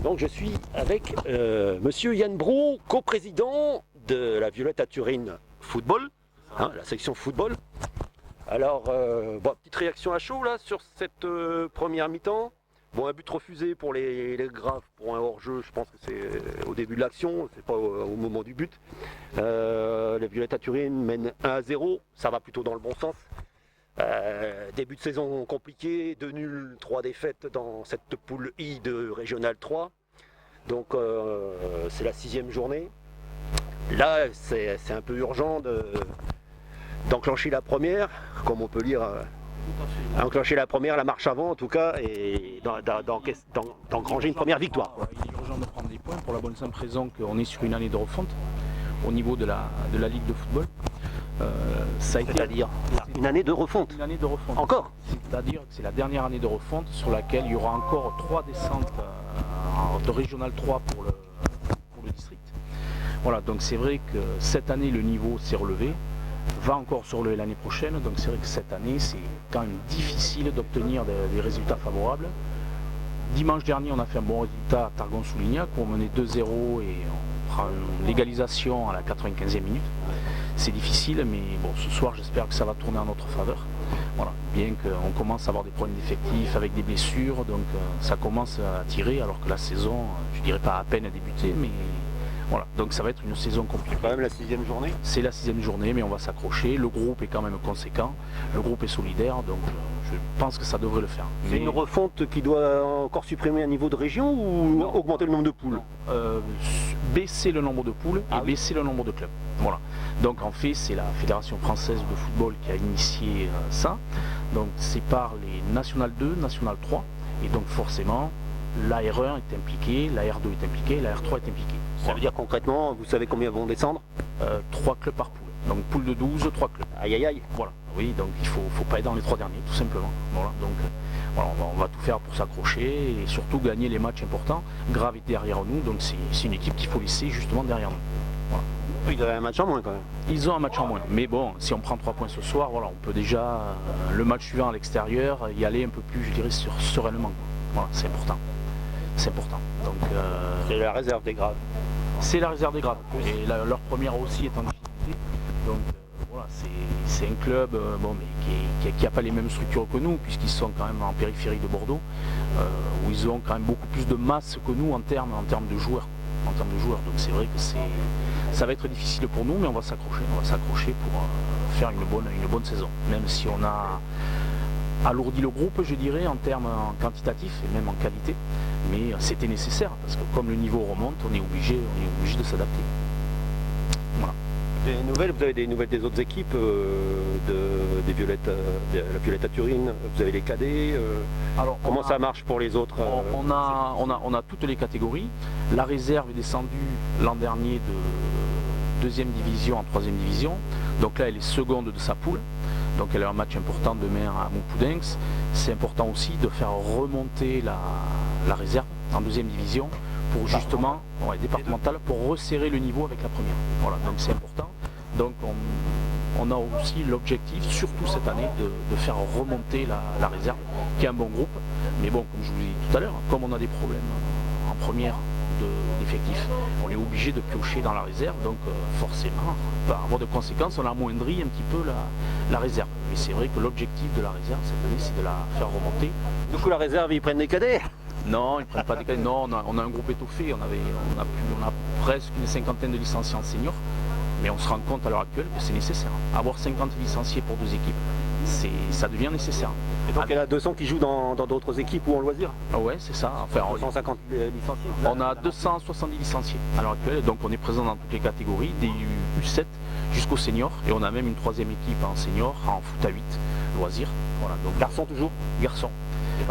Donc je suis avec monsieur Yann Brou, coprésident de la Violette à Turin Football, la section football. Alors, petite réaction à chaud là sur cette première mi-temps. Bon, un but refusé pour les Graves pour un hors-jeu, je pense que c'est au début de l'action, c'est pas au moment du but. La Violette à Turin mène 1-0, ça va plutôt dans le bon sens. Début de saison compliqué, 2 nuls, 3 défaites dans cette poule I de Régional 3. Donc c'est la 6e journée. Là, c'est un peu urgent d'enclencher la première, comme on peut lire, enclencher la première, la marche avant en tout cas, et d'engranger une première victoire. Il est urgent de prendre des points pour la bonne simple raison qu'on est sur une année de refonte au niveau de la Ligue de football. C'est-à-dire une année de refonte. Une année de refonte. Encore. C'est-à-dire que c'est la dernière année de refonte sur laquelle il y aura encore 3 descentes de Régional 3 pour le district. Voilà, donc c'est vrai que cette année le niveau s'est relevé, va encore se relever l'année prochaine, donc c'est vrai que cette année c'est quand même difficile d'obtenir des résultats favorables. Dimanche dernier on a fait un bon résultat à Targon-Soulignac, on menait 2-0 et on prend une légalisation à la 95e minute. C'est difficile, mais bon, ce soir j'espère que ça va tourner en notre faveur. Voilà, bien qu'on commence à avoir des problèmes d'effectifs avec des blessures, donc ça commence à tirer alors que la saison, je dirais pas à peine débuté, mais voilà, donc ça va être une saison compliquée. C'est quand même la 6e journée. C'est la 6e journée, mais on va s'accrocher. Le groupe est quand même conséquent, le groupe est solidaire, donc je pense que ça devrait le faire. C'est une refonte qui doit encore supprimer un niveau de région ou augmenter le nombre de poules? Baisser le nombre de poules et baisser le nombre de clubs. Voilà. Donc en fait, c'est la Fédération française de football qui a initié ça. Donc c'est par les National 2, National 3, et donc forcément la R1 est impliquée, la R2 est impliquée, la R3 est impliquée. Ça veut dire concrètement, vous savez combien vont descendre? 3 clubs par poule. Donc poule de 12, 3 clubs. Aïe aïe aïe. Voilà. Oui, donc il faut pas être dans les 3 derniers, tout simplement. Voilà. Donc voilà, on va tout faire pour s'accrocher et surtout gagner les matchs importants. Grave est derrière nous, donc c'est une équipe qu'il faut laisser justement derrière nous. Voilà. Ils avaient un match en moins quand même. Ils ont un match en moins. Mais bon, si on prend 3 points ce soir, voilà, on peut déjà, le match suivant à l'extérieur, y aller un peu plus, je dirais, sereinement. Voilà, c'est important. C'est important. Donc, c'est la réserve des Graves. C'est la réserve des Graves. Et leur première aussi est en difficulté. Donc voilà, c'est un club mais qui n'a pas les mêmes structures que nous, puisqu'ils sont quand même en périphérie de Bordeaux, où ils ont quand même beaucoup plus de masse que nous en termes de joueurs. Donc c'est vrai que ça va être difficile pour nous, mais on va s'accrocher pour faire une bonne saison. Même si on a alourdi le groupe, je dirais, en termes quantitatifs et même en qualité, mais c'était nécessaire parce que comme le niveau remonte, on est obligé de s'adapter. Voilà. Vous avez des nouvelles des autres équipes des Violettes, de la Violette à Turin? Vous avez les cadets? Alors, comment ça marche pour les autres? On a toutes les catégories. La réserve est descendue l'an dernier de 2e division en 3e division. Donc là, elle est seconde de sa poule. Donc elle a un match important demain à Montpoudinx. C'est important aussi de faire remonter la réserve en 2e division pour justement, départementale, pour resserrer le niveau avec la première. Voilà, donc c'est important. Donc on a aussi l'objectif, surtout cette année, de faire remonter la réserve, qui est un bon groupe. Mais bon, comme je vous l'ai dit tout à l'heure, comme on a des problèmes en première d'effectifs, on est obligé de piocher dans la réserve, donc forcément, par avoir de conséquences, on amoindrit un petit peu la réserve. Mais c'est vrai que l'objectif de la réserve cette année, c'est de la faire remonter. Du coup, la réserve, ils prennent des cadets? Non, ils ne prennent pas des cadets. Non, on a un groupe étoffé, on a presque une 50aine de licenciés en senior, mais on se rend compte à l'heure actuelle que c'est nécessaire. Avoir 50 licenciés pour 2 équipes, ça devient nécessaire. Et donc il y en a 200 qui jouent dans d'autres équipes ou en loisir? Ouais, c'est ça. Enfin, 250 licenciés? On a 270 licenciés à l'heure actuelle, donc on est présent dans toutes les catégories, des U7 jusqu'au senior, et on a même une 3e équipe en senior, en foot à 8, loisir. Voilà, donc garçons toujours? Garçons.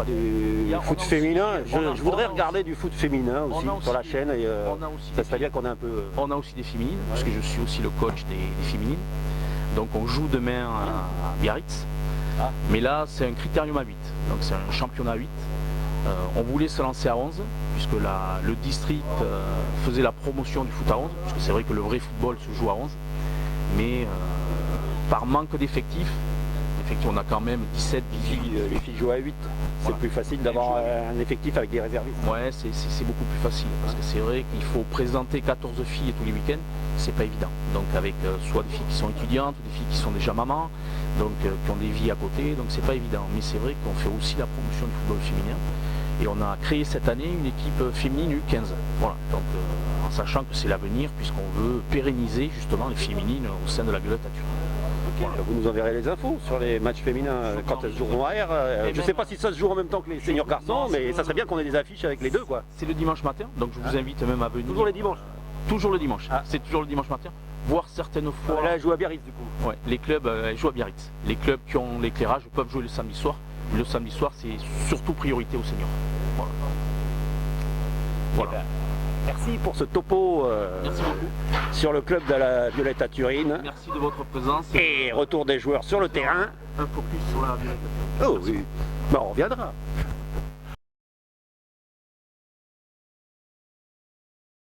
Du foot féminin, je voudrais regarder du foot féminin aussi sur la chaîne, et ça serait bien qu'on ait un peu... On a aussi des féminines, parce que je suis aussi le coach des féminines. Donc on joue demain à Biarritz, mais là c'est un critérium à 8, donc c'est un championnat à 8. On voulait se lancer à 11, puisque le district faisait la promotion du foot à 11, parce que c'est vrai que le vrai football se joue à 11, mais par manque d'effectifs, effectivement, on a quand même 17, 18. Les filles jouent à 8. C'est Voilà. plus facile d'avoir un effectif avec des réservistes. Ouais, c'est beaucoup plus facile parce que c'est vrai qu'il faut présenter 14 filles tous les week-ends, c'est pas évident. Donc avec soit des filles qui sont étudiantes, ou des filles qui sont déjà mamans, donc qui ont des vies à côté, donc c'est pas évident. Mais c'est vrai qu'on fait aussi la promotion du football féminin et on a créé cette année une équipe féminine U15. Voilà, donc en sachant que c'est l'avenir puisqu'on veut pérenniser justement les féminines au sein de la Violette à Turin. Voilà. Vous nous enverrez les infos sur les matchs féminins quand elles se joueront à R. Je ne sais pas si ça se joue en même temps que les seniors garçons, mais ça serait bien qu'on ait des affiches avec les deux, quoi. C'est le dimanche matin, donc je vous invite même à venir. Toujours les dimanches. Toujours le dimanche. Ah. C'est toujours le dimanche matin. Voire certaines fois. Là, elle joue à Biarritz, du coup. Ouais, les clubs jouent à Biarritz. Les clubs qui ont l'éclairage peuvent jouer le samedi soir. Mais le samedi soir, c'est surtout priorité aux seniors. Voilà. Voilà. Eh ben, merci pour ce topo Merci beaucoup. sur le club de la Violette à Turin. Merci de votre présence. Et retour des joueurs sur le terrain. Un focus sur la Violette à Turin. Oh oui, ben, on reviendra.